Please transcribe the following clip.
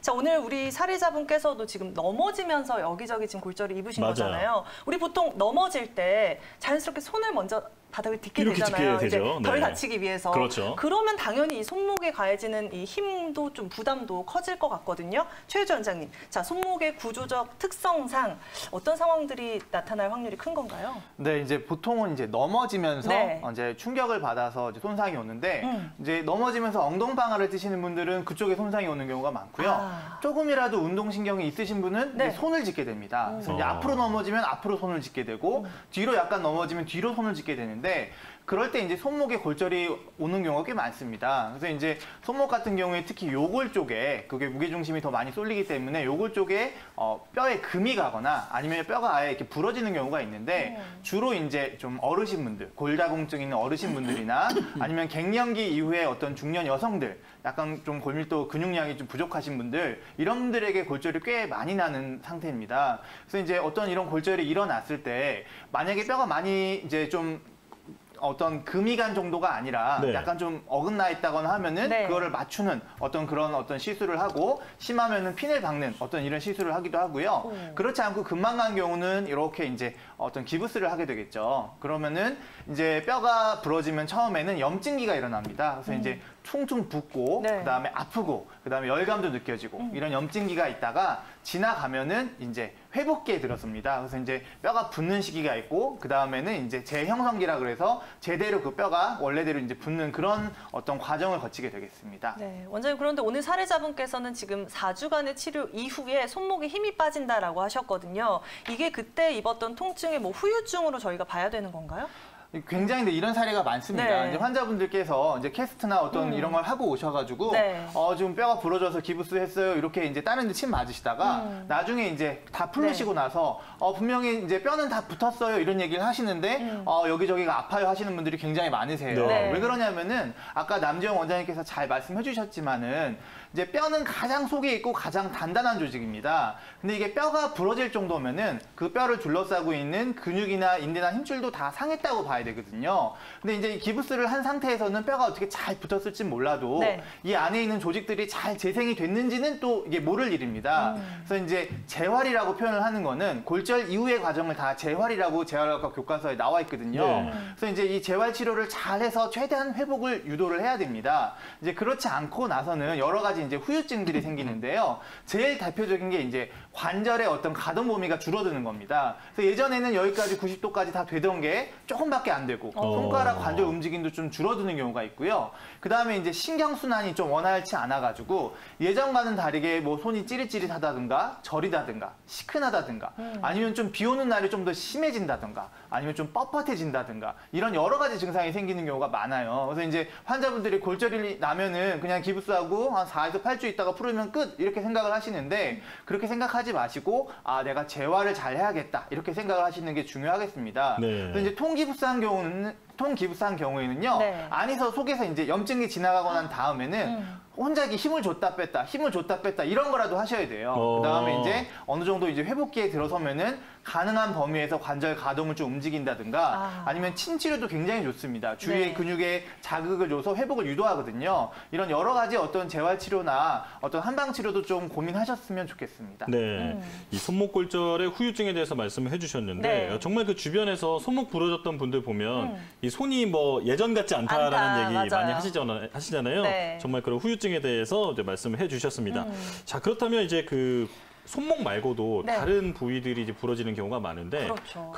자, 오늘 우리 사례자분께서도 지금 넘어지면서 여기저기 지금 골절을 입으신 맞아요. 거잖아요. 우리 보통 넘어질 때 자연스럽게 손을 먼저 바닥을 딛게 이렇게 되잖아요. 딛게 되죠. 이제 덜 네. 다치기 위해서. 그렇죠. 그러면 당연히 이 손목에 가해지는 이 힘도 좀 부담도 커질 것 같거든요. 최유주 원장님, 자, 손목의 구조적 특성상 어떤 상황들이 나타날 확률이 큰 건가요? 네, 이제 보통은 이제 넘어지면서 네. 이제 충격을 받아서 이제 손상이 오는데 이제 넘어지면서 엉덩방아를 뜨시는 분들은 그쪽에 손상이 오는 경우가 많고요. 조금이라도 운동신경이 있으신 분은 네. 이제 손을 짚게 됩니다. 그래서 이제 앞으로 넘어지면 앞으로 손을 짚게 되고 뒤로 약간 넘어지면 뒤로 손을 짚게 되는데 그럴 때 이제 손목에 골절이 오는 경우가 꽤 많습니다. 그래서 이제 손목 같은 경우에 특히 요골 쪽에 그게 무게중심이 더 많이 쏠리기 때문에 요골 쪽에 뼈에 금이 가거나 아니면 뼈가 아예 이렇게 부러지는 경우가 있는데 주로 이제 좀 어르신분들, 골다공증 있는 어르신분들이나 아니면 갱년기 이후에 어떤 중년 여성들, 약간 좀 골밀도 근육량이 좀 부족하신 분들 이런 분들에게 골절이 꽤 많이 나는 상태입니다. 그래서 이제 어떤 이런 골절이 일어났을 때 만약에 뼈가 많이 이제 좀 어떤 금이 간 정도가 아니라 네. 약간 좀 어긋나 있다거나 하면은 네. 그거를 맞추는 그런 시술을 하고 심하면은 핀을 박는 이런 시술을 하기도 하고요. 그렇지 않고 금방 간 경우는 이렇게 이제 어떤 기부스를 하게 되겠죠. 그러면은 이제 뼈가 부러지면 처음에는 염증기가 일어납니다. 그래서 이제 퉁퉁 붓고 네. 그다음에 아프고 그다음에 열감도 느껴지고 이런 염증기가 있다가 지나가면은 이제 회복기에 들어섭니다. 그래서 이제 뼈가 붙는 시기가 있고 그다음에는 이제 재형성기라 그래서 제대로 그 뼈가 원래대로 이제 붙는 그런 어떤 과정을 거치게 되겠습니다. 네, 원장님, 그런데 오늘 사례자분께서는 지금 4주간의 치료 이후에 손목에 힘이 빠진다라고 하셨거든요. 이게 그때 입었던 통증의 뭐 후유증으로 저희가 봐야 되는 건가요? 굉장히 이런 사례가 많습니다. 네. 이제 환자분들께서 이제 캐스트나 이런 걸 하고 오셔가지고 네. 지금 뼈가 부러져서 기부스 했어요. 이렇게 이제 다른 데 침 맞으시다가 나중에 이제 다 풀리시고 나서 분명히 이제 뼈는 다 붙었어요. 이런 얘기를 하시는데 여기저기가 아파요 하시는 분들이 굉장히 많으세요. 네. 왜 그러냐면은 아까 남지영 원장님께서 잘 말씀해 주셨지만은 이제 뼈는 가장 속에 있고 가장 단단한 조직입니다. 근데 이게 뼈가 부러질 정도면은 그 뼈를 둘러싸고 있는 근육이나 인대나 힘줄도 다 상했다고 봐야 되거든요. 근데 이제 이 기부스를 한 상태에서는 뼈가 어떻게 잘 붙었을지 몰라도 네. 이 안에 있는 조직들이 잘 재생이 됐는지는 또 이게 모를 일입니다. 그래서 이제 재활이라고 표현을 하는 거는 골절 이후의 과정을 다 재활이라고 재활학과 교과서에 나와 있거든요. 네. 그래서 이제 이 재활 치료를 잘 해서 최대한 회복을 유도를 해야 됩니다. 이제 그렇지 않고 나서는 여러 가지 이제 후유증들이 생기는데요. 제일 대표적인 게 이제 관절의 어떤 가동 범위가 줄어드는 겁니다. 그래서 예전에는 여기까지 90도까지 다 되던 게 조금밖에 안 되고 손가락 관절 움직임도 좀 줄어드는 경우가 있고요. 그 다음에 이제 신경순환이 좀 원활치 않아가지고 예전과는 다르게 뭐 손이 찌릿찌릿하다든가 저리다든가 시큰하다든가 아니면 좀 비 오는 날이 좀 더 심해진다든가 아니면 좀 뻣뻣해진다든가 이런 여러 가지 증상이 생기는 경우가 많아요. 그래서 이제 환자분들이 골절이 나면은 그냥 기부스하고 한 4에서 8주 있다가 풀으면 끝 이렇게 생각을 하시는데 그렇게 생각하지 마시고 내가 재활을 잘 해야겠다 이렇게 생각을 하시는 게 중요하겠습니다. 네. 그래서 이제 통기부스한 경우에는요. 네. 안에서 속에서 이제 염증이 지나가고 난 다음에는 혼자 이렇게 힘을 줬다 뺐다 이런 거라도 하셔야 돼요. 그다음에 이제 어느 정도 이제 회복기에 들어서면은 가능한 범위에서 관절 가동을 좀 움직인다든가 아니면 침치료도 굉장히 좋습니다. 주위의 네. 근육에 자극을 줘서 회복을 유도하거든요. 이런 여러 가지 어떤 재활 치료나 어떤 한방 치료도 좀 고민하셨으면 좋겠습니다. 네, 이 손목 골절의 후유증에 대해서 말씀을 해주셨는데 네. 정말 그 주변에서 손목 부러졌던 분들 보면 이 손이 뭐 예전 같지 않다라는 않다, 얘기 맞아요. 많이 하시잖아요. 네. 정말 그런 후유증에 대해서 이제 말씀을 해주셨습니다. 자, 그렇다면 이제 그 손목 말고도 네. 다른 부위들이 이제 부러지는 경우가 많은데 그렇죠.